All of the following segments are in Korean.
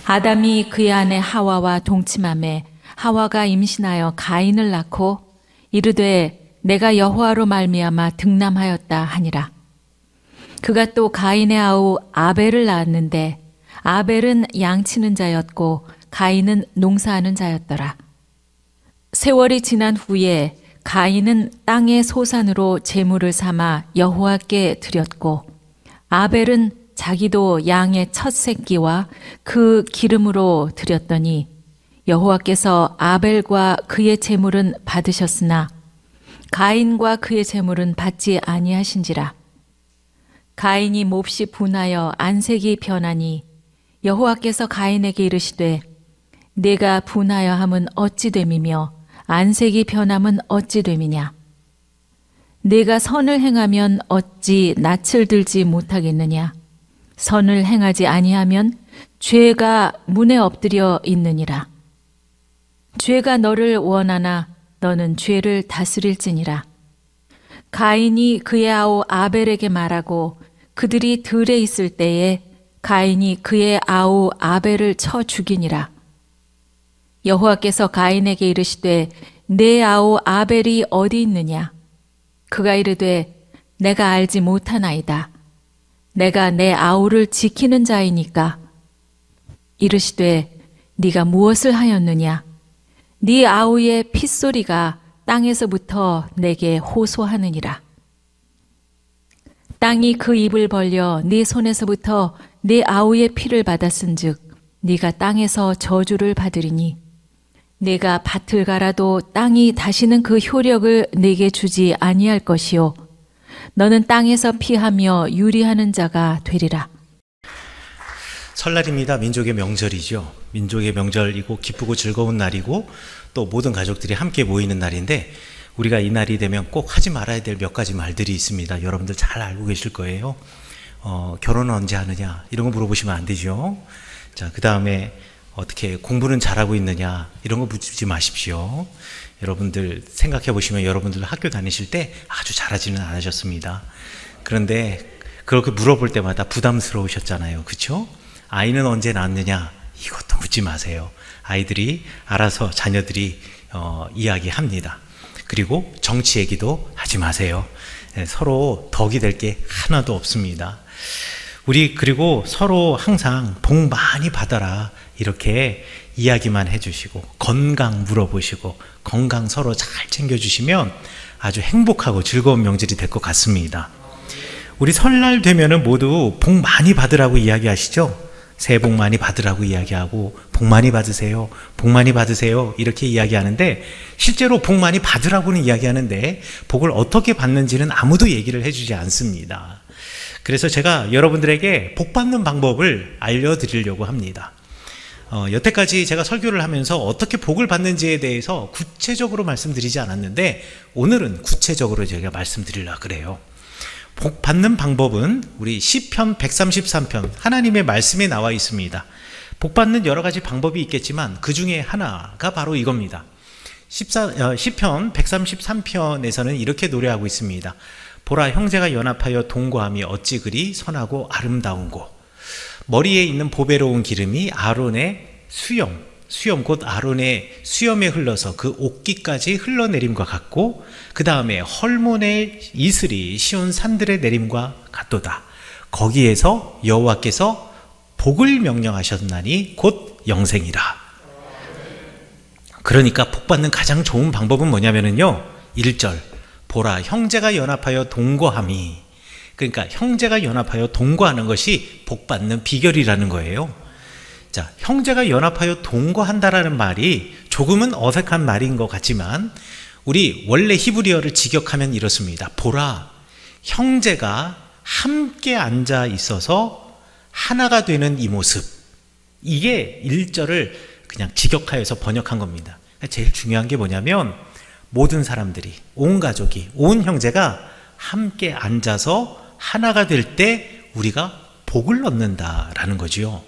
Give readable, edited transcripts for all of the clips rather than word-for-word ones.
아담이 그의 아내 하와와 동침하매 하와가 임신하여 가인을 낳고 이르되 내가 여호와로 말미암아 득남하였다 하니라. 그가 또 가인의 아우 아벨을 낳았는데 아벨은 양치는 자였고 가인은 농사하는 자였더라. 세월이 지난 후에 가인은 땅의 소산으로 제물을 삼아 여호와께 드렸고 아벨은 자기도 양의 첫 새끼와 그 기름으로 드렸더니 여호와께서 아벨과 그의 제물은 받으셨으나 가인과 그의 제물은 받지 아니하신지라. 가인이 몹시 분하여 안색이 변하니 여호와께서 가인에게 이르시되 네가 분하여 함은 어찌 됨이며 안색이 변함은 어찌 됨이냐. 네가 선을 행하면 어찌 낯을 들지 못하겠느냐. 선을 행하지 아니하면 죄가 문에 엎드려 있느니라. 죄가 너를 원하나 너는 죄를 다스릴지니라. 가인이 그의 아우 아벨에게 말하고 그들이 들에 있을 때에 가인이 그의 아우 아벨을 쳐 죽이니라. 여호와께서 가인에게 이르시되 내 아우 아벨이 어디 있느냐. 그가 이르되 내가 알지 못하나이다. 내가 내 아우를 지키는 자이니까. 이르시되 네가 무엇을 하였느냐. 네 아우의 핏소리가 땅에서부터 내게 호소하느니라. 땅이 그 입을 벌려 네 손에서부터 네 아우의 피를 받았은즉 네가 땅에서 저주를 받으리니 내가 밭을 갈아도 땅이 다시는 그 효력을 내게 주지 아니할 것이요 너는 땅에서 피하며 유리하는 자가 되리라. 설날입니다. 민족의 명절이죠. 민족의 명절이고 기쁘고 즐거운 날이고 또 모든 가족들이 함께 모이는 날인데 우리가 이 날이 되면 꼭 하지 말아야 될 몇 가지 말들이 있습니다. 여러분들 잘 알고 계실 거예요. 결혼은 언제 하느냐 이런 거 물어보시면 안 되죠. 자, 그 다음에 어떻게 공부는 잘하고 있느냐 이런 거 묻지 마십시오. 여러분들 생각해 보시면 여러분들 학교 다니실 때 아주 잘하지는 않으셨습니다. 그런데 그렇게 물어볼 때마다 부담스러우셨잖아요. 그렇죠? 아이는 언제 낳느냐 이것도 묻지 마세요. 아이들이 알아서 자녀들이 이야기합니다. 그리고 정치 얘기도 하지 마세요. 서로 덕이 될 게 하나도 없습니다. 우리 그리고 서로 항상 복 많이 받아라 이렇게 이야기만 해주시고 건강 물어보시고 건강 서로 잘 챙겨주시면 아주 행복하고 즐거운 명절이 될 것 같습니다. 우리 설날 되면은 모두 복 많이 받으라고 이야기하시죠? 새해 복 많이 받으라고 이야기하고 복 많이 받으세요, 복 많이 받으세요 이렇게 이야기하는데 실제로 복 많이 받으라고는 이야기하는데 복을 어떻게 받는지는 아무도 얘기를 해주지 않습니다. 그래서 제가 여러분들에게 복 받는 방법을 알려드리려고 합니다. 여태까지 제가 설교를 하면서 어떻게 복을 받는지에 대해서 구체적으로 말씀드리지 않았는데 오늘은 구체적으로 제가 말씀드리려고 그래요. 복 받는 방법은 우리 시편 133편 하나님의 말씀에 나와 있습니다. 복 받는 여러 가지 방법이 있겠지만 그 중에 하나가 바로 이겁니다. 시편 133편에서는 이렇게 노래하고 있습니다. 보라 형제가 연합하여 동거함이 어찌 그리 선하고 아름다운고 머리에 있는 보배로운 기름이 아론의 수염 곧 아론의 수염에 흘러서 그 옥기까지 흘러내림과 같고 그 다음에 헐몬의 이슬이 시온 산들의 내림과 같도다. 거기에서 여호와께서 복을 명령하셨나니 곧 영생이라. 그러니까 복 받는 가장 좋은 방법은 뭐냐면요 1절 보라 형제가 연합하여 동거함이 그러니까 형제가 연합하여 동거하는 것이 복 받는 비결이라는 거예요. 자, 형제가 연합하여 동거한다라는 말이 조금은 어색한 말인 것 같지만 우리 원래 히브리어를 직역하면 이렇습니다. 보라, 형제가 함께 앉아 있어서 하나가 되는 이 모습. 이게 1절을 그냥 직역하여서 번역한 겁니다. 제일 중요한 게 뭐냐면 모든 사람들이, 온 가족이, 온 형제가 함께 앉아서 하나가 될 때 우리가 복을 얻는다라는 거지요.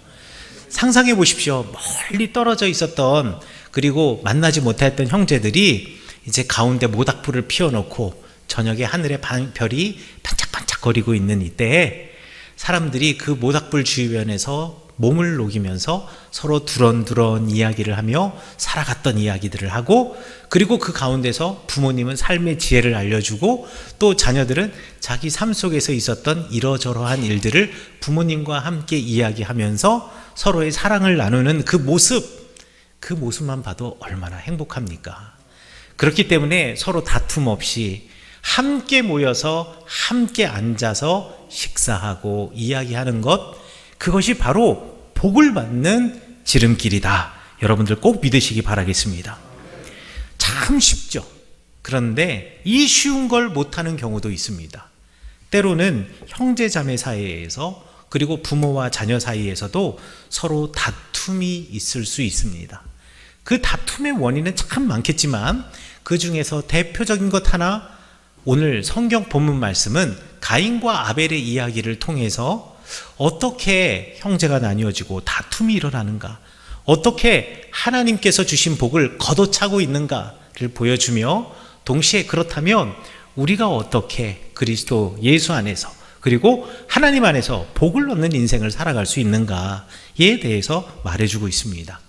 상상해 보십시오. 멀리 떨어져 있었던 그리고 만나지 못했던 형제들이 이제 가운데 모닥불을 피워놓고 저녁에 하늘에 별이 반짝반짝거리고 있는 이때에 사람들이 그 모닥불 주변에서 몸을 녹이면서 서로 두런두런 이야기를 하며 살아갔던 이야기들을 하고, 그리고 그 가운데서 부모님은 삶의 지혜를 알려주고, 또 자녀들은 자기 삶 속에서 있었던 이러저러한 일들을 부모님과 함께 이야기하면서 서로의 사랑을 나누는 그 모습만 봐도 얼마나 행복합니까? 그렇기 때문에 서로 다툼 없이 함께 모여서 함께 앉아서 식사하고 이야기하는 것, 그것이 바로 복을 받는 지름길이다. 여러분들 꼭 믿으시기 바라겠습니다. 참 쉽죠. 그런데 이 쉬운 걸 못하는 경우도 있습니다. 때로는 형제 자매 사이에서, 그리고 부모와 자녀 사이에서도 서로 다툼이 있을 수 있습니다. 그 다툼의 원인은 참 많겠지만 그 중에서 대표적인 것 하나, 오늘 성경 본문 말씀은 가인과 아벨의 이야기를 통해서 어떻게 형제가 나뉘어지고 다툼이 일어나는가, 어떻게 하나님께서 주신 복을 걷어차고 있는가를 보여주며, 동시에 그렇다면 우리가 어떻게 그리스도 예수 안에서, 그리고 하나님 안에서 복을 얻는 인생을 살아갈 수 있는가에 대해서 말해주고 있습니다.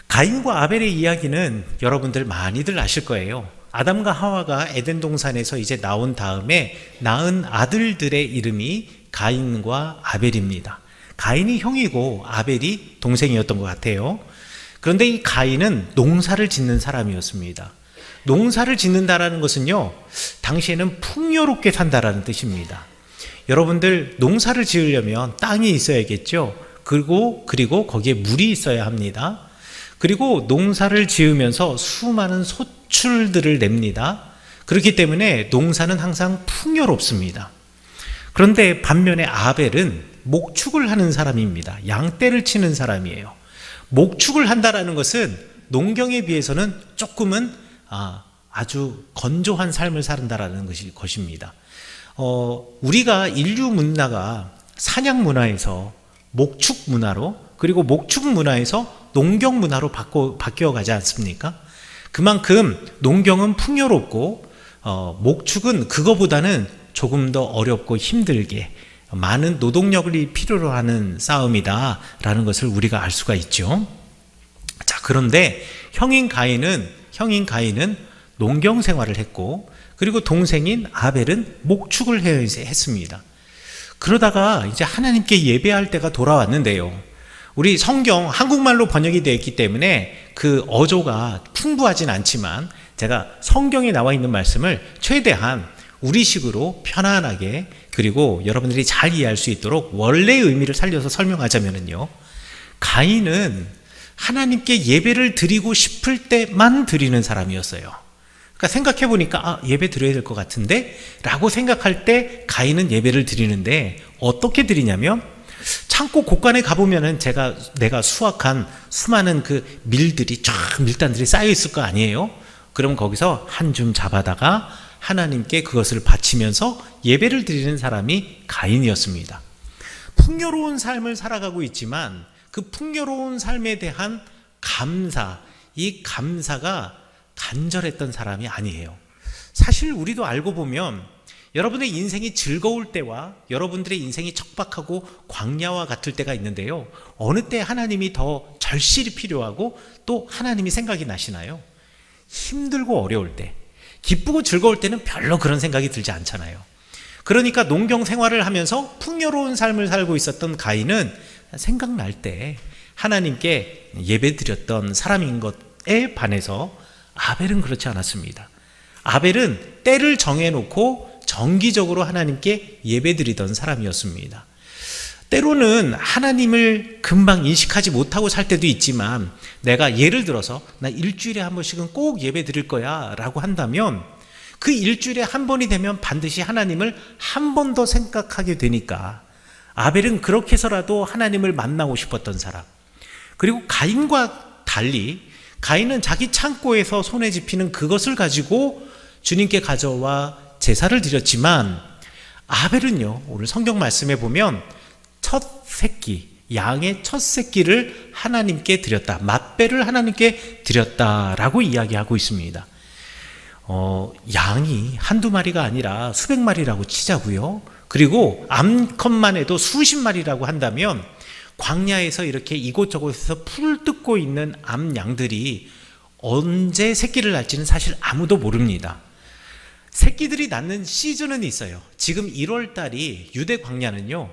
가인과 아벨의 이야기는 여러분들 많이들 아실 거예요. 아담과 하와가 에덴 동산에서 이제 나온 다음에 낳은 아들들의 이름이 가인과 아벨입니다. 가인이 형이고 아벨이 동생이었던 것 같아요. 그런데 이 가인은 농사를 짓는 사람이었습니다. 농사를 짓는다라는 것은요, 당시에는 풍요롭게 산다라는 뜻입니다. 여러분들, 농사를 지으려면 땅이 있어야겠죠. 그리고 거기에 물이 있어야 합니다. 그리고 농사를 지으면서 수많은 소출들을 냅니다. 그렇기 때문에 농사는 항상 풍요롭습니다. 그런데 반면에 아벨은 목축을 하는 사람입니다. 양떼를 치는 사람이에요. 목축을 한다라는 것은 농경에 비해서는 조금은 아주 건조한 삶을 산다라는 것입니다. 우리가 인류 문화가 사냥 문화에서 목축 문화로, 그리고 목축 문화에서 농경 문화로 바뀌어 가지 않습니까? 그만큼 농경은 풍요롭고 목축은 그거보다는 조금 더 어렵고 힘들게 많은 노동력이 필요로 하는 싸움이다라는 것을 우리가 알 수가 있죠. 자, 그런데 형인 가인은 농경 생활을 했고, 그리고 동생인 아벨은 목축을 했습니다. 그러다가 이제 하나님께 예배할 때가 돌아왔는데요. 우리 성경 한국말로 번역이 되어 있기 때문에 그 어조가 풍부하진 않지만 제가 성경에 나와 있는 말씀을 최대한 우리식으로 편안하게, 그리고 여러분들이 잘 이해할 수 있도록 원래의 의미를 살려서 설명하자면요, 가인은 하나님께 예배를 드리고 싶을 때만 드리는 사람이었어요. 그러니까 생각해 보니까 예배 드려야 될 것 같은데 라고 생각할 때 가인은 예배를 드리는데, 어떻게 드리냐면 창고 곳간에 가보면은 내가 수확한 수많은 그 밀단들이 쌓여 있을 거 아니에요. 그럼 거기서 한 줌 잡아다가 하나님께 그것을 바치면서 예배를 드리는 사람이 가인이었습니다. 풍요로운 삶을 살아가고 있지만 그 풍요로운 삶에 대한 이 감사가 간절했던 사람이 아니에요. 사실 우리도 알고 보면 여러분의 인생이 즐거울 때와 여러분들의 인생이 척박하고 광야와 같을 때가 있는데요, 어느 때 하나님이 더 절실히 필요하고 또 하나님이 생각이 나시나요? 힘들고 어려울 때. 기쁘고 즐거울 때는 별로 그런 생각이 들지 않잖아요. 그러니까 농경 생활을 하면서 풍요로운 삶을 살고 있었던 가인은 생각날 때 하나님께 예배드렸던 사람인 것에 반해서 아벨은 그렇지 않았습니다. 아벨은 때를 정해놓고 정기적으로 하나님께 예배드리던 사람이었습니다. 때로는 하나님을 금방 인식하지 못하고 살 때도 있지만, 내가 예를 들어서 나 일주일에 한 번씩은 꼭 예배 드릴 거야 라고 한다면, 그 일주일에 한 번이 되면 반드시 하나님을 한 번 더 생각하게 되니까 아벨은 그렇게 해서라도 하나님을 만나고 싶었던 사람. 그리고 가인과 달리 가인은 자기 창고에서 손에 집히는 그것을 가지고 주님께 가져와 제사를 드렸지만, 아벨은요, 오늘 성경 말씀에 보면 양의 첫 새끼를 하나님께 드렸다, 맛배를 하나님께 드렸다라고 이야기하고 있습니다. 양이 한두 마리가 아니라 수백 마리라고 치자고요. 그리고 암컷만 해도 수십 마리라고 한다면 광야에서 이렇게 이곳저곳에서 풀 뜯고 있는 암양들이 언제 새끼를 낳을지는 사실 아무도 모릅니다. 새끼들이 낳는 시즌은 있어요. 지금 1월 달이 유대 광야는요,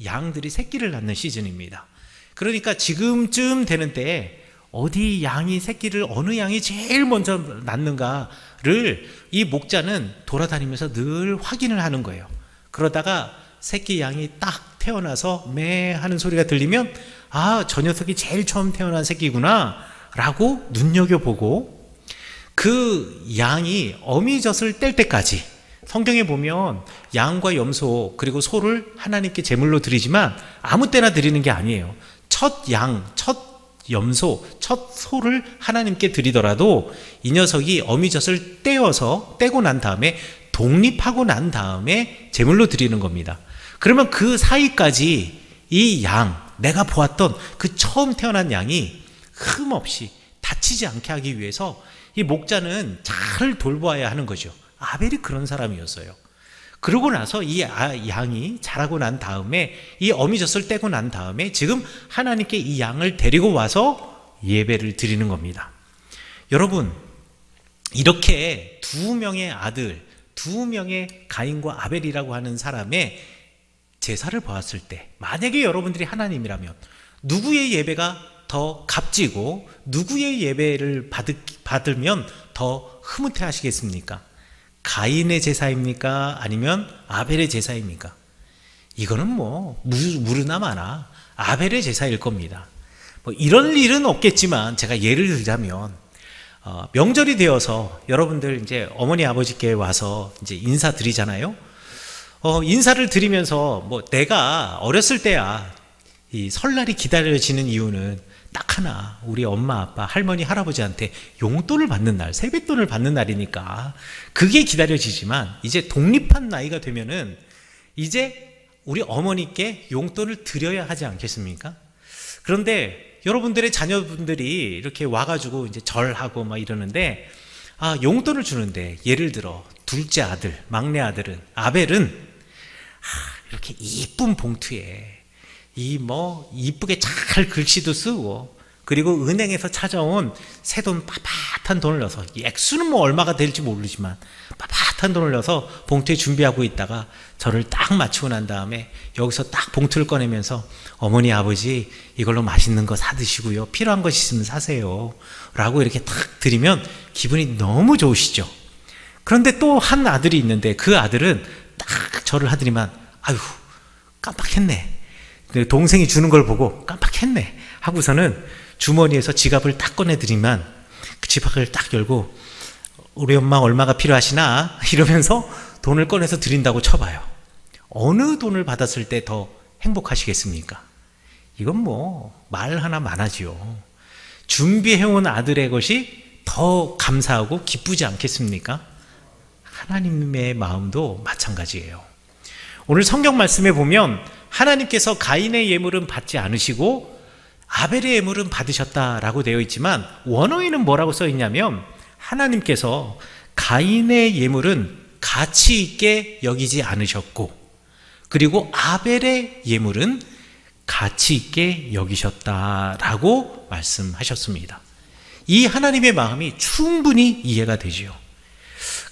양들이 새끼를 낳는 시즌입니다. 그러니까 지금쯤 되는 때에 어디 양이 새끼를, 어느 양이 제일 먼저 낳는가를 이 목자는 돌아다니면서 늘 확인을 하는 거예요. 그러다가 새끼 양이 딱 태어나서 매 하는 소리가 들리면, 아, 저 녀석이 제일 처음 태어난 새끼구나 라고 눈여겨보고, 그 양이 어미젖을 뗄 때까지, 성경에 보면 양과 염소 그리고 소를 하나님께 제물로 드리지만 아무 때나 드리는 게 아니에요. 첫 양, 첫 염소, 첫 소를 하나님께 드리더라도 이 녀석이 어미젖을 떼고 난 다음에, 독립하고 난 다음에 제물로 드리는 겁니다. 그러면 그 사이까지 이 양, 내가 보았던 그 처음 태어난 양이 흠없이 다치지 않게 하기 위해서 이 목자는 잘 돌보아야 하는 거죠. 아벨이 그런 사람이었어요. 그러고 나서 이 양이 자라고 난 다음에, 이 어미젖을 떼고 난 다음에 지금 하나님께 이 양을 데리고 와서 예배를 드리는 겁니다. 여러분, 이렇게 두 명의 아들, 두 명의 가인과 아벨이라고 하는 사람의 제사를 보았을 때, 만약에 여러분들이 하나님이라면 누구의 예배가 더 값지고 누구의 예배를 받으면 더 흐뭇해 하시겠습니까? 가인의 제사입니까? 아니면 아벨의 제사입니까? 이거는 뭐 무르나 마나 아벨의 제사일 겁니다. 뭐 이런 일은 없겠지만 제가 예를 들자면, 명절이 되어서 여러분들 이제 어머니 아버지께 와서 이제 인사드리잖아요. 인사를 드리면서 뭐 내가 어렸을 때야 이 설날이 기다려지는 이유는 딱 하나, 우리 엄마 아빠 할머니 할아버지한테 용돈을 받는 날, 세뱃돈을 받는 날이니까 그게 기다려지지만, 이제 독립한 나이가 되면은 이제 우리 어머니께 용돈을 드려야 하지 않겠습니까? 그런데 여러분들의 자녀분들이 이렇게 와가지고 이제 절하고 막 이러는데, 용돈을 주는데, 예를 들어 둘째 아들, 막내 아들은, 아벨은 이렇게 이쁜 봉투에 이쁘게 잘 글씨도 쓰고, 그리고 은행에서 찾아온 새돈 빳빳한 돈을 넣어서, 액수는 뭐 얼마가 될지 모르지만 빳빳한 돈을 넣어서 봉투에 준비하고 있다가 저를 딱 마치고 난 다음에 여기서 딱 봉투를 꺼내면서, 어머니 아버지 이걸로 맛있는 거 사드시고요, 필요한 것 있으면 사세요 라고 이렇게 딱 드리면 기분이 너무 좋으시죠. 그런데 또 한 아들이 있는데, 그 아들은 딱 저를 하더니만, 아유 깜빡했네, 동생이 주는 걸 보고 깜빡했네 하고서는 주머니에서 지갑을 딱 꺼내드리면, 그 지갑을 딱 열고, 우리 엄마 얼마가 필요하시나 이러면서 돈을 꺼내서 드린다고 쳐봐요. 어느 돈을 받았을 때 더 행복하시겠습니까? 이건 뭐 말 하나 많아지요. 준비해온 아들의 것이 더 감사하고 기쁘지 않겠습니까? 하나님의 마음도 마찬가지예요. 오늘 성경 말씀에 보면 하나님께서 가인의 예물은 받지 않으시고 아벨의 예물은 받으셨다라고 되어 있지만, 원어에는 뭐라고 써 있냐면, 하나님께서 가인의 예물은 가치 있게 여기지 않으셨고, 그리고 아벨의 예물은 가치 있게 여기셨다라고 말씀하셨습니다. 이 하나님의 마음이 충분히 이해가 되지요.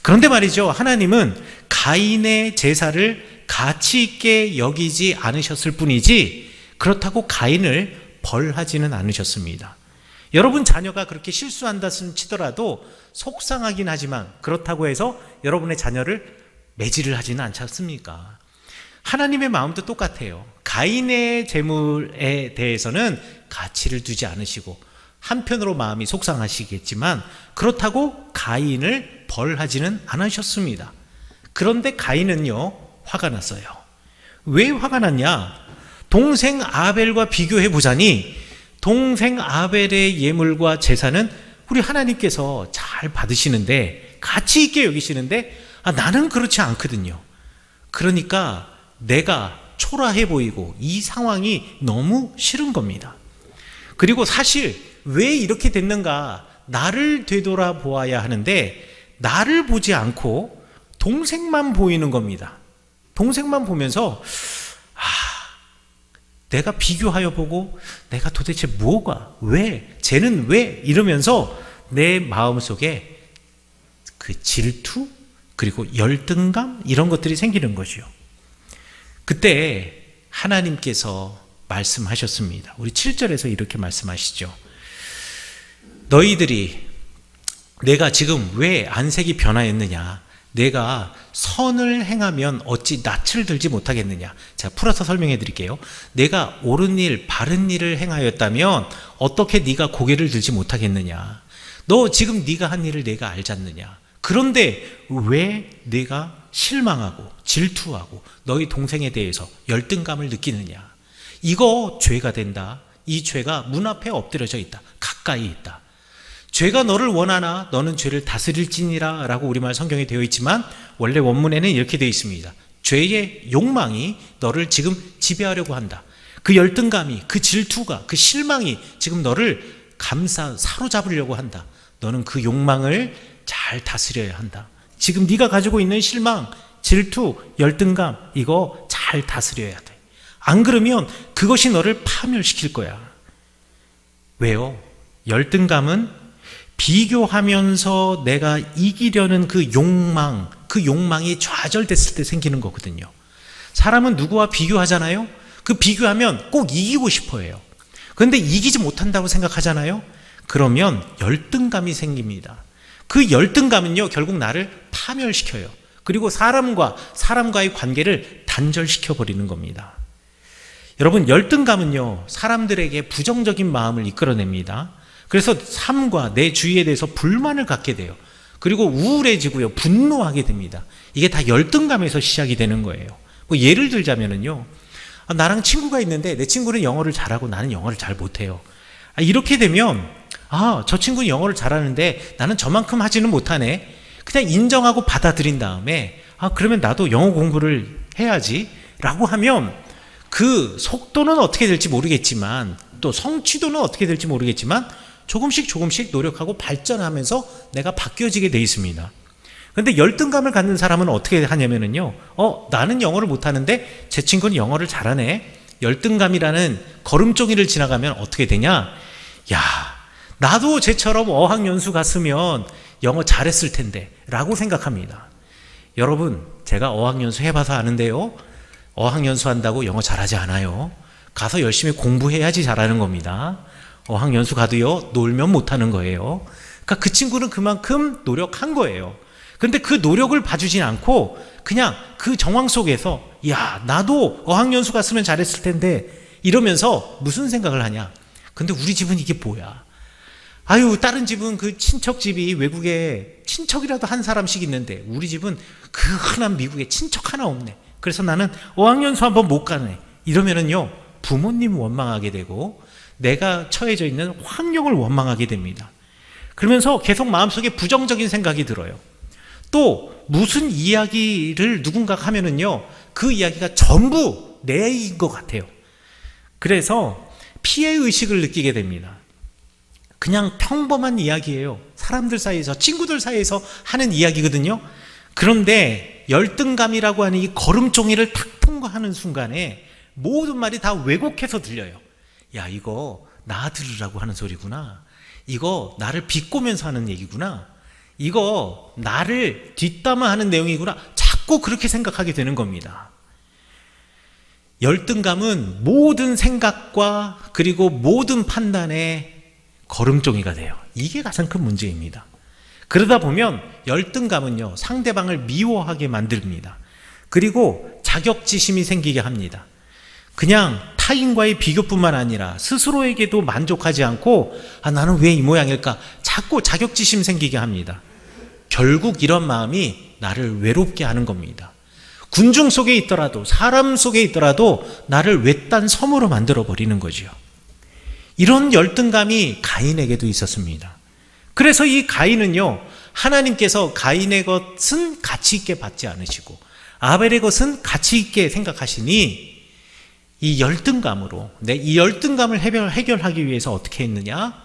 그런데 말이죠, 하나님은 가인의 제사를 가치 있게 여기지 않으셨을 뿐이지 그렇다고 가인을 벌하지는 않으셨습니다. 여러분 자녀가 그렇게 실수한다 치더라도 속상하긴 하지만, 그렇다고 해서 여러분의 자녀를 매질을 하지는 않지 않습니까? 하나님의 마음도 똑같아요. 가인의 재물에 대해서는 가치를 두지 않으시고, 한편으로 마음이 속상하시겠지만 그렇다고 가인을 벌하지는 않으셨습니다. 그런데 가인은요, 화가 났어요. 왜 화가 났냐? 동생 아벨과 비교해 보자니 동생 아벨의 예물과 제사는 우리 하나님께서 잘 받으시는데, 가치 있게 여기시는데, 나는 그렇지 않거든요. 그러니까 내가 초라해 보이고 이 상황이 너무 싫은 겁니다. 그리고 사실 왜 이렇게 됐는가, 나를 되돌아보아야 하는데 나를 보지 않고 동생만 보이는 겁니다. 동생만 보면서 내가 비교하여 보고 내가 도대체 뭐가, 왜, 쟤는 왜 이러면서 내 마음속에 그 질투 그리고 열등감 이런 것들이 생기는 거죠. 그때 하나님께서 말씀하셨습니다. 우리 7절에서 이렇게 말씀하시죠. 너희들이 내가 지금 왜 안색이 변하였느냐, 내가 선을 행하면 어찌 낯을 들지 못하겠느냐. 제가 풀어서 설명해 드릴게요. 내가 옳은 일, 바른 일을 행하였다면 어떻게 네가 고개를 들지 못하겠느냐. 너 지금 네가 한 일을 내가 알지 않느냐. 그런데 왜 내가 실망하고 질투하고 너희 동생에 대해서 열등감을 느끼느냐. 이거 죄가 된다. 이 죄가 문 앞에 엎드려져 있다. 가까이 있다. 죄가 너를 원하나 너는 죄를 다스릴지니라 라고 우리말 성경에 되어 있지만 원래 원문에는 이렇게 되어 있습니다. 죄의 욕망이 너를 지금 지배하려고 한다. 그 열등감이, 그 질투가, 그 실망이 지금 너를 사로잡으려고 한다. 너는 그 욕망을 잘 다스려야 한다. 지금 네가 가지고 있는 실망, 질투, 열등감 이거 잘 다스려야 돼. 안 그러면 그것이 너를 파멸시킬 거야. 왜요? 열등감은 비교하면서 내가 이기려는 그 욕망이 좌절됐을 때 생기는 거거든요. 사람은 누구와 비교하잖아요? 그 비교하면 꼭 이기고 싶어 해요. 그런데 이기지 못한다고 생각하잖아요? 그러면 열등감이 생깁니다. 그 열등감은요, 결국 나를 파멸시켜요. 그리고 사람과의 관계를 단절시켜버리는 겁니다. 여러분, 열등감은요, 사람들에게 부정적인 마음을 이끌어냅니다. 그래서 삶과 내 주위에 대해서 불만을 갖게 돼요. 그리고 우울해지고요, 분노하게 됩니다. 이게 다 열등감에서 시작이 되는 거예요. 뭐 예를 들자면은요, 나랑 친구가 있는데 내 친구는 영어를 잘하고 나는 영어를 잘 못해요. 이렇게 되면 저 친구는 영어를 잘하는데 나는 저만큼 하지는 못하네. 그냥 인정하고 받아들인 다음에 그러면 나도 영어 공부를 해야지 라고 하면 그 속도는 어떻게 될지 모르겠지만 또 성취도는 어떻게 될지 모르겠지만 조금씩 노력하고 발전하면서 내가 바뀌어지게 돼 있습니다. 그런데 열등감을 갖는 사람은 어떻게 하냐면요, 나는 영어를 못하는데 제 친구는 영어를 잘하네. 열등감이라는 걸음종이를 지나가면 어떻게 되냐, 야, 나도 쟤처럼 어학연수 갔으면 영어 잘했을 텐데 라고 생각합니다. 여러분, 제가 어학연수 해봐서 아는데요, 어학연수 한다고 영어 잘하지 않아요. 가서 열심히 공부해야지 잘하는 겁니다. 어학연수 가도요, 놀면 못하는 거예요. 그러니까 그 친구는 그만큼 노력한 거예요. 그런데 그 노력을 봐주진 않고 그냥 그 정황 속에서 야, 나도 어학연수 갔으면 잘했을 텐데 이러면서 무슨 생각을 하냐. 근데 우리 집은 이게 뭐야. 다른 집은 그 친척집이 외국에 친척이라도 한 사람씩 있는데 우리 집은 그 흔한 미국에 친척 하나 없네. 그래서 나는 어학연수 한번 못 가네. 이러면은요, 부모님 원망하게 되고 내가 처해져 있는 환경을 원망하게 됩니다. 그러면서 계속 마음속에 부정적인 생각이 들어요. 또 무슨 이야기를 누군가가 하면은요, 그 이야기가 전부 내인 것 같아요. 그래서 피해의식을 느끼게 됩니다. 그냥 평범한 이야기예요. 사람들 사이에서, 친구들 사이에서 하는 이야기거든요. 그런데 열등감이라고 하는 이 걸음종이를 탁 통과하는 순간에 모든 말이 다 왜곡해서 들려요. 야, 이거 나 들으라고 하는 소리구나. 이거 나를 비꼬면서 하는 얘기구나. 이거 나를 뒷담화하는 내용이구나. 자꾸 그렇게 생각하게 되는 겁니다. 열등감은 모든 생각과 그리고 모든 판단의 걸음종이가 돼요. 이게 가장 큰 문제입니다. 그러다 보면 열등감은요, 상대방을 미워하게 만듭니다. 그리고 자격지심이 생기게 합니다. 그냥 타인과의 비교뿐만 아니라 스스로에게도 만족하지 않고 나는 왜 이 모양일까? 자꾸 자격지심 생기게 합니다. 결국 이런 마음이 나를 외롭게 하는 겁니다. 군중 속에 있더라도, 사람 속에 있더라도 나를 외딴 섬으로 만들어버리는 거죠. 이런 열등감이 가인에게도 있었습니다. 그래서 이 가인은요, 하나님께서 가인의 것은 가치 있게 받지 않으시고 아벨의 것은 가치 있게 생각하시니 이 열등감으로, 이 열등감을 해결하기 위해서 어떻게 했느냐?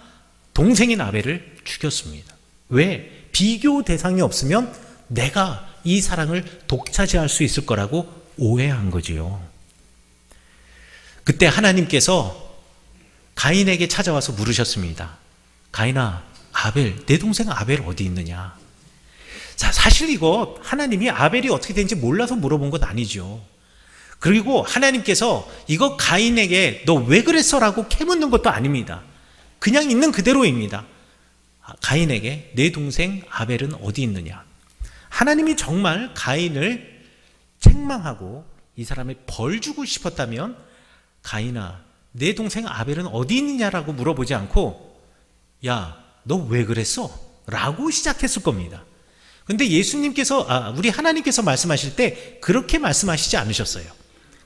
동생인 아벨을 죽였습니다. 왜? 비교 대상이 없으면 내가 이 사랑을 독차지할 수 있을 거라고 오해한 거지요. 그때 하나님께서 가인에게 찾아와서 물으셨습니다. 가인아, 아벨, 내 동생 아벨 어디 있느냐? 자, 사실 이거 하나님이 아벨이 어떻게 되는지 몰라서 물어본 건 아니죠. 그리고 하나님께서 이거 가인에게 너 왜 그랬어? 라고 캐묻는 것도 아닙니다. 그냥 있는 그대로입니다. 가인에게 내 동생 아벨은 어디 있느냐? 하나님이 정말 가인을 책망하고 이 사람에 벌 주고 싶었다면 가인아, 내 동생 아벨은 어디 있느냐라고 물어보지 않고 야, 너 왜 그랬어? 라고 시작했을 겁니다. 근데 예수님께서, 우리 하나님께서 말씀하실 때 그렇게 말씀하시지 않으셨어요.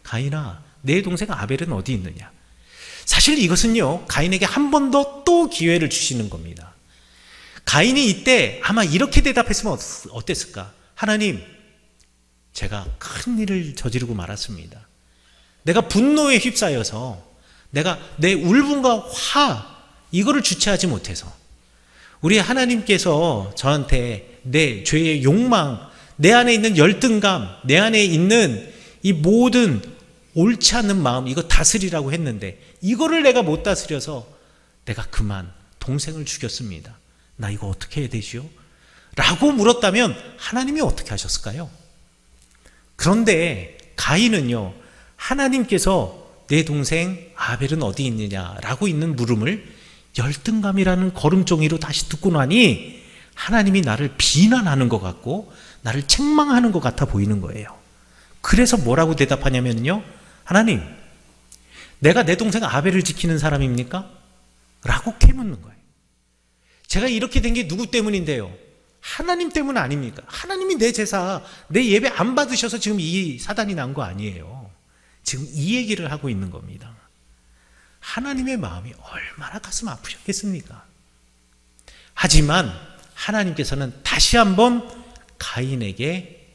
가인아, 내 동생 아벨은 어디 있느냐? 사실 이것은요, 가인에게 한 번 더 또 기회를 주시는 겁니다. 가인이 이때 아마 이렇게 대답했으면 어땠을까? 하나님, 제가 큰 일을 저지르고 말았습니다. 내가 분노에 휩싸여서 내가 내 울분과 화 이거를 주체하지 못해서 우리 하나님께서 저한테 내 죄의 욕망, 내 안에 있는 열등감, 내 안에 있는 이 모든 옳지 않는 마음 이거 다스리라고 했는데 이거를 내가 못 다스려서 내가 그만 동생을 죽였습니다. 나 이거 어떻게 해야 되지요? 라고 물었다면 하나님이 어떻게 하셨을까요? 그런데 가인은요, 하나님께서 내 동생 아벨은 어디 있느냐라고 있는 물음을 열등감이라는 걸음종이로 다시 듣고 나니 하나님이 나를 비난하는 것 같고 나를 책망하는 것 같아 보이는 거예요. 그래서 뭐라고 대답하냐면요, 하나님, 내가 내 동생 아벨을 지키는 사람입니까? 라고 캐묻는 거예요. 제가 이렇게 된 게 누구 때문인데요? 하나님 때문 아닙니까? 하나님이 내 제사, 내 예배 안 받으셔서 지금 이 사단이 난 거 아니에요. 지금 이 얘기를 하고 있는 겁니다. 하나님의 마음이 얼마나 가슴 아프셨겠습니까? 하지만 하나님께서는 다시 한번 가인에게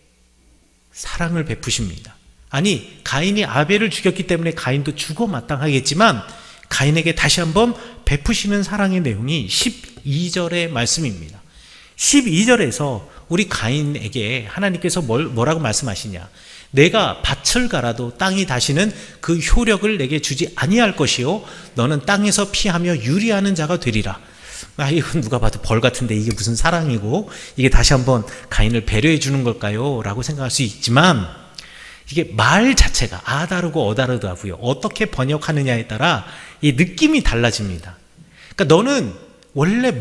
사랑을 베푸십니다. 아니, 가인이 아벨을 죽였기 때문에 가인도 죽어 마땅하겠지만 가인에게 다시 한번 베푸시는 사랑의 내용이 12절의 말씀입니다. 12절에서 우리 가인에게 하나님께서 뭐라고 말씀하시냐? 내가 밭을 갈아도 땅이 다시는 그 효력을 내게 주지 아니할 것이요 너는 땅에서 피하며 유리하는 자가 되리라. 이건 누가 봐도 벌 같은데 이게 무슨 사랑이고 이게 다시 한번 가인을 배려해 주는 걸까요? 라고 생각할 수 있지만 이게 말 자체가 아다르고 어다르다고요. 어떻게 번역하느냐에 따라 이 느낌이 달라집니다. 그러니까 너는 원래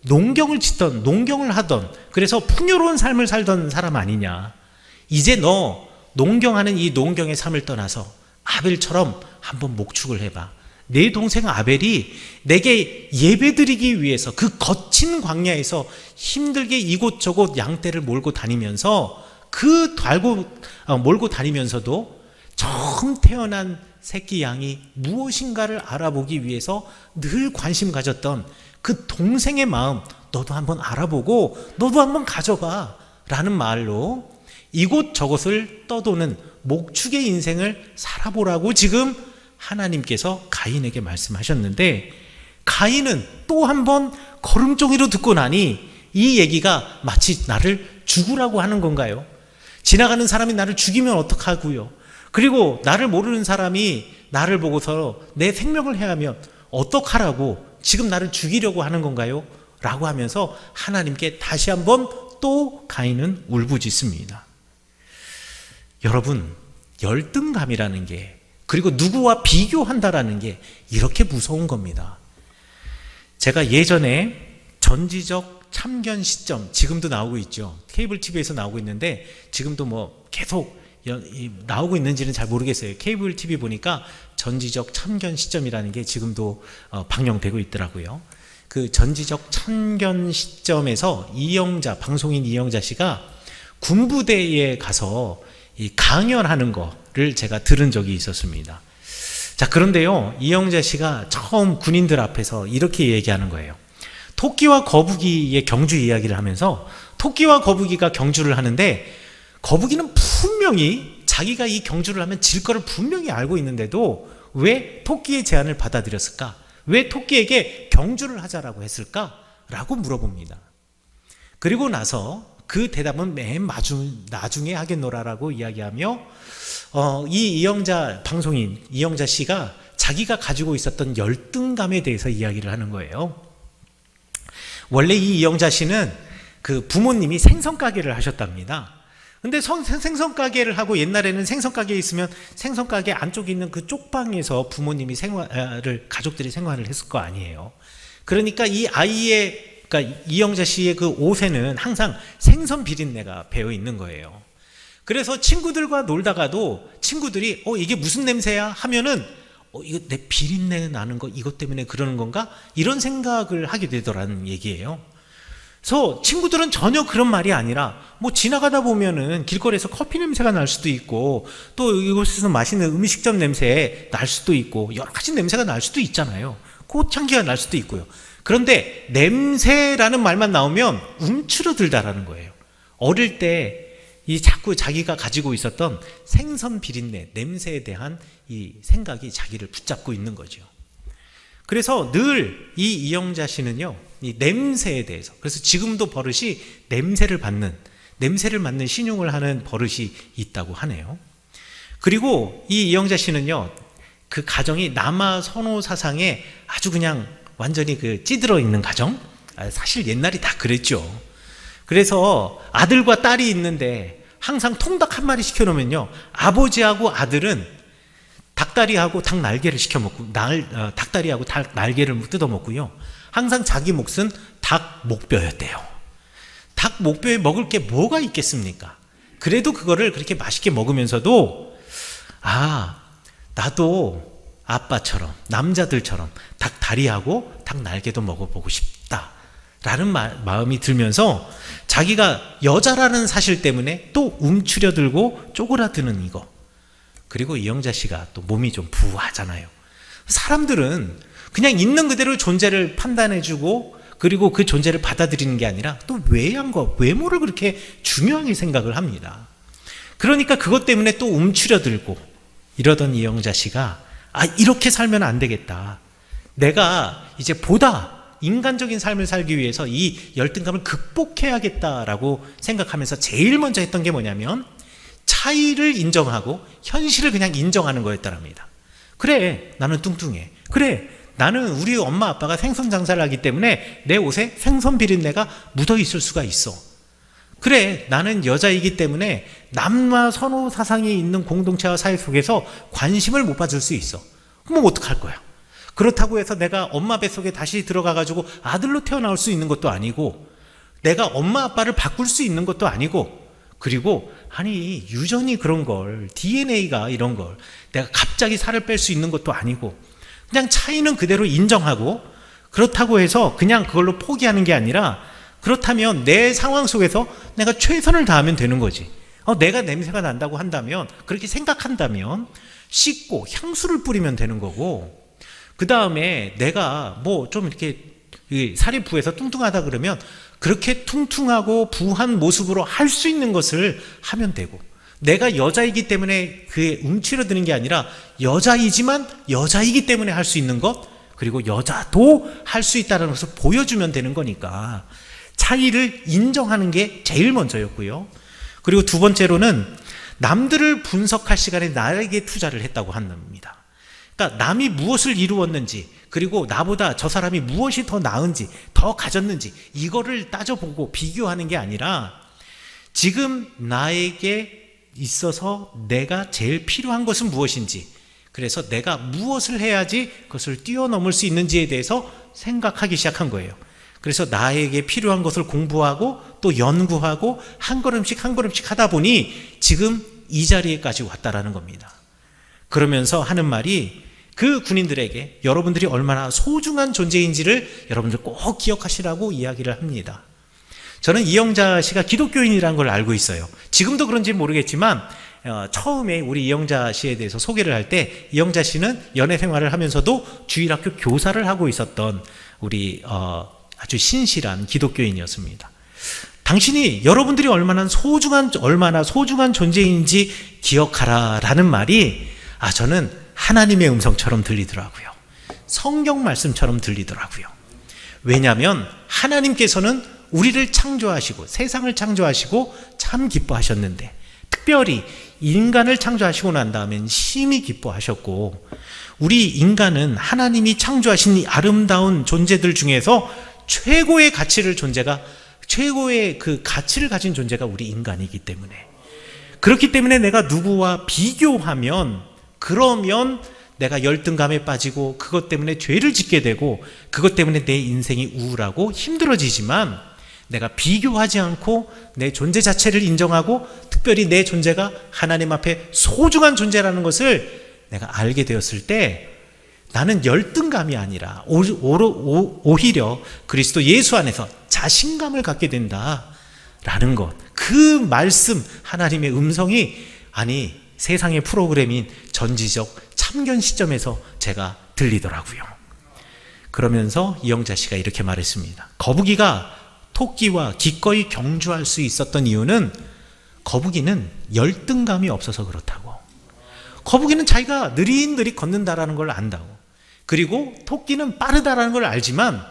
농경을 짓던, 농경을 하던, 그래서 풍요로운 삶을 살던 사람 아니냐. 이제 너 농경하는 이 농경의 삶을 떠나서 아벨처럼 한번 목축을 해봐. 내 동생 아벨이 내게 예배드리기 위해서 그 거친 광야에서 힘들게 이곳저곳 양떼를 몰고 다니면서 몰고 다니면서도 처음 태어난 새끼 양이 무엇인가를 알아보기 위해서 늘 관심 가졌던 그 동생의 마음 너도 한번 알아보고 너도 한번 가져봐 라는 말로 이곳저곳을 떠도는 목축의 인생을 살아보라고 지금 하나님께서 가인에게 말씀하셨는데 가인은 또 한번 걸음종이로 듣고 나니 이 얘기가 마치 나를 죽으라고 하는 건가요? 지나가는 사람이 나를 죽이면 어떡하고요? 그리고 나를 모르는 사람이 나를 보고서 내 생명을 해하면 어떡하라고 지금 나를 죽이려고 하는 건가요? 라고 하면서 하나님께 다시 한번 또 가인은 울부짖습니다. 여러분, 열등감이라는 게 그리고 누구와 비교한다라는 게 이렇게 무서운 겁니다. 제가 예전에 전지적 참견 시점, 지금도 나오고 있죠. 케이블 TV에서 나오고 있는데 지금도 뭐 계속 나오고 있는지는 잘 모르겠어요. 케이블 TV 보니까 전지적 참견 시점이라는 게 지금도 방영되고 있더라고요. 그 전지적 참견 시점에서 방송인 이영자 씨가 군부대에 가서 이 강연하는 거를 제가 들은 적이 있었습니다. 자, 그런데요, 이영자 씨가 처음 군인들 앞에서 이렇게 얘기하는 거예요. 토끼와 거북이의 경주 이야기를 하면서 토끼와 거북이가 경주를 하는데 거북이는 분명히 자기가 이 경주를 하면 질 거를 분명히 알고 있는데도 왜 토끼의 제안을 받아들였을까? 왜 토끼에게 경주를 하자라고 했을까? 라고 물어봅니다. 그리고 나서 그 대답은 맨 나중에 하겠노라라고 이야기하며 이 이영자 방송인 이영자 씨가 자기가 가지고 있었던 열등감에 대해서 이야기를 하는 거예요. 원래 이 이영자 씨는 그 부모님이 생선 가게를 하셨답니다. 근데 생선 가게를 하고 옛날에는 생선 가게에 있으면 생선 가게 안쪽에 있는 그 쪽방에서 부모님이 가족들이 생활을 했을 거 아니에요. 그러니까 이 아이의, 그러니까 이영자 씨의 그 옷에는 항상 생선 비린내가 배어 있는 거예요. 그래서 친구들과 놀다가도 친구들이 이게 무슨 냄새야 하면은 이거 내 비린내 나는 거 이것 때문에 그러는 건가? 이런 생각을 하게 되더라는 얘기예요. 그래서 친구들은 전혀 그런 말이 아니라 뭐 지나가다 보면은 길거리에서 커피 냄새가 날 수도 있고 또 이곳에서 맛있는 음식점 냄새 날 수도 있고 여러 가지 냄새가 날 수도 있잖아요. 꽃향기가 날 수도 있고요. 그런데 냄새라는 말만 나오면 움츠러들다라는 거예요. 어릴 때 이 자꾸 자기가 가지고 있었던 생선 비린내, 냄새에 대한 이 생각이 자기를 붙잡고 있는 거죠. 그래서 늘 이 이영자 씨는요, 이 냄새에 대해서, 그래서 지금도 버릇이 냄새를 맡는 신용을 하는 버릇이 있다고 하네요. 그리고 이 이영자 씨는요, 그 가정이 남아 선호 사상에 아주 그냥 완전히 그 찌들어 있는 가정? 사실 옛날이 다 그랬죠. 그래서 아들과 딸이 있는데 항상 통닭 한 마리 시켜놓으면요, 아버지하고 아들은 닭다리하고 닭 날개를 시켜 먹고, 닭다리하고 닭 날개를 뜯어 먹고요. 항상 자기 몫은 닭 목뼈였대요. 닭 목뼈에 먹을 게 뭐가 있겠습니까? 그래도 그거를 그렇게 맛있게 먹으면서도, 나도 아빠처럼, 남자들처럼 닭다리하고 닭 날개도 먹어보고 싶다 라는 마음이 들면서 자기가 여자라는 사실 때문에 또 움츠려들고 쪼그라드는 이거. 그리고 이영자 씨가 또 몸이 좀 부하잖아요. 사람들은 그냥 있는 그대로 존재를 판단해주고 그리고 그 존재를 받아들이는 게 아니라 또 외모를 그렇게 중요하게 생각을 합니다. 그러니까 그것 때문에 또 움츠려들고 이러던 이영자 씨가 이렇게 살면 안 되겠다. 내가 이제 보다 인간적인 삶을 살기 위해서 이 열등감을 극복해야겠다라고 생각하면서 제일 먼저 했던 게 뭐냐면 차이를 인정하고 현실을 그냥 인정하는 거였다랍니다. 그래, 나는 뚱뚱해. 그래, 나는 우리 엄마 아빠가 생선 장사를 하기 때문에 내 옷에 생선 비린내가 묻어 있을 수가 있어. 그래, 나는 여자이기 때문에 남녀 선호 사상이 있는 공동체와 사회 속에서 관심을 못 받을 수 있어. 그럼 어떡할 거야? 그렇다고 해서 내가 엄마 뱃속에 다시 들어가가지고 아들로 태어나올 수 있는 것도 아니고 내가 엄마 아빠를 바꿀 수 있는 것도 아니고 그리고 유전이 그런 걸, DNA가 이런 걸 내가 갑자기 살을 뺄 수 있는 것도 아니고 그냥 차이는 그대로 인정하고 그렇다고 해서 그냥 그걸로 포기하는 게 아니라 그렇다면 내 상황 속에서 내가 최선을 다하면 되는 거지. 내가 냄새가 난다고 한다면, 그렇게 생각한다면 씻고 향수를 뿌리면 되는 거고, 그 다음에 내가 뭐 좀 이렇게 살이 부해서 뚱뚱하다 그러면 그렇게 퉁퉁하고 부한 모습으로 할 수 있는 것을 하면 되고, 내가 여자이기 때문에 그에 움츠러드는 게 아니라 여자이지만 여자이기 때문에 할 수 있는 것, 그리고 여자도 할 수 있다는 것을 보여주면 되는 거니까 차이를 인정하는 게 제일 먼저였고요. 그리고 두 번째로는 남들을 분석할 시간에 나에게 투자를 했다고 합니다. 그러니까 남이 무엇을 이루었는지, 그리고 나보다 저 사람이 무엇이 더 나은지, 더 가졌는지 이거를 따져보고 비교하는 게 아니라 지금 나에게 있어서 내가 제일 필요한 것은 무엇인지, 그래서 내가 무엇을 해야지 그것을 뛰어넘을 수 있는지에 대해서 생각하기 시작한 거예요. 그래서 나에게 필요한 것을 공부하고 또 연구하고 한 걸음씩 한 걸음씩 하다 보니 지금 이 자리에까지 왔다라는 겁니다. 그러면서 하는 말이 그 군인들에게 여러분들이 얼마나 소중한 존재인지를 여러분들 꼭 기억하시라고 이야기를 합니다. 저는 이영자 씨가 기독교인이라는 걸 알고 있어요. 지금도 그런지 모르겠지만 처음에 우리 이영자 씨에 대해서 소개를 할 때 이영자 씨는 연애 생활을 하면서도 주일학교 교사를 하고 있었던 우리 아주 신실한 기독교인이었습니다. 당신이 여러분들이 얼마나 소중한 존재인지 기억하라라는 말이 저는 하나님의 음성처럼 들리더라고요. 성경 말씀처럼 들리더라고요. 왜냐하면 하나님께서는 우리를 창조하시고 세상을 창조하시고 참 기뻐하셨는데 특별히 인간을 창조하시고 난 다음엔 심히 기뻐하셨고, 우리 인간은 하나님이 창조하신 이 아름다운 존재들 중에서 최고의 가치를 가진 존재가 우리 인간이기 때문에, 그렇기 때문에 내가 누구와 비교하면 그러면 내가 열등감에 빠지고 그것 때문에 죄를 짓게 되고 그것 때문에 내 인생이 우울하고 힘들어지지만, 내가 비교하지 않고 내 존재 자체를 인정하고 특별히 내 존재가 하나님 앞에 소중한 존재라는 것을 내가 알게 되었을 때, 나는 열등감이 아니라 오히려 그리스도 예수 안에서 자신감을 갖게 된다라는 것, 그 말씀, 하나님의 음성이 세상의 프로그램인 전지적 참견 시점에서 제가 들리더라고요. 그러면서 이영자 씨가 이렇게 말했습니다. 거북이가 토끼와 기꺼이 경주할 수 있었던 이유는 거북이는 열등감이 없어서 그렇다고. 거북이는 자기가 느릿느릿 걷는다라는 걸 안다고. 그리고 토끼는 빠르다라는 걸 알지만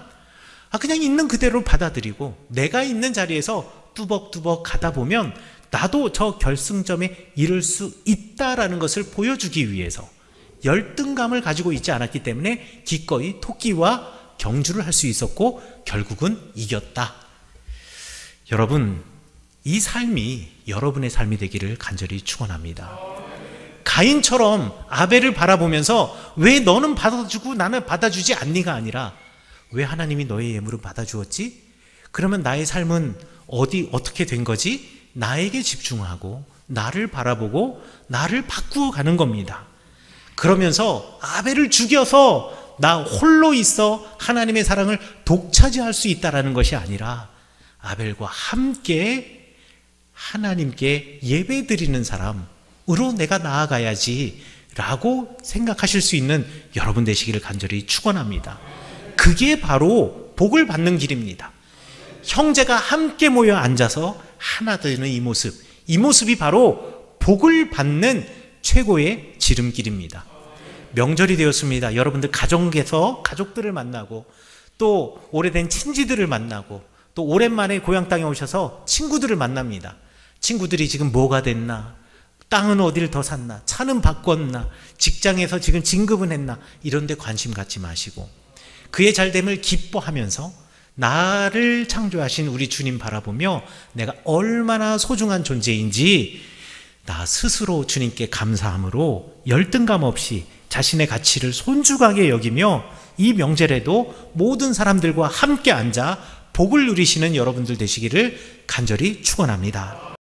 그냥 있는 그대로 받아들이고, 내가 있는 자리에서 뚜벅뚜벅 가다 보면 나도 저 결승점에 이를 수 있다라는 것을 보여주기 위해서 열등감을 가지고 있지 않았기 때문에 기꺼이 토끼와 경주를 할 수 있었고 결국은 이겼다. 여러분, 이 삶이 여러분의 삶이 되기를 간절히 축원합니다. 가인처럼 아벨을 바라보면서 왜 너는 받아주고 나는 받아주지 않니가 아니라, 왜 하나님이 너의 예물을 받아주었지? 그러면 나의 삶은 어떻게 된 거지? 나에게 집중하고 나를 바라보고 나를 바꾸어 가는 겁니다. 그러면서 아벨을 죽여서 나 홀로 있어 하나님의 사랑을 독차지할 수 있다라는 것이 아니라, 아벨과 함께 하나님께 예배드리는 사람으로 내가 나아가야지 라고 생각하실 수 있는 여러분 되시기를 간절히 축원합니다. 그게 바로 복을 받는 길입니다. 형제가 함께 모여 앉아서 하나 되는 이 모습이 바로 복을 받는 최고의 지름길입니다. 명절이 되었습니다. 여러분들 가정에서 가족들을 만나고, 또 오래된 친지들을 만나고, 또 오랜만에 고향 땅에 오셔서 친구들을 만납니다. 친구들이 지금 뭐가 됐나, 땅은 어디를 더 샀나, 차는 바꿨나, 직장에서 지금 진급은 했나, 이런 데 관심 갖지 마시고 그의 잘됨을 기뻐하면서 나를 창조하신 우리 주님 바라보며 내가 얼마나 소중한 존재인지 나 스스로 주님께 감사함으로 열등감 없이 자신의 가치를 손주하게 여기며 이 명절에도 모든 사람들과 함께 앉아 복을 누리시는 여러분들 되시기를 간절히 축원합니다.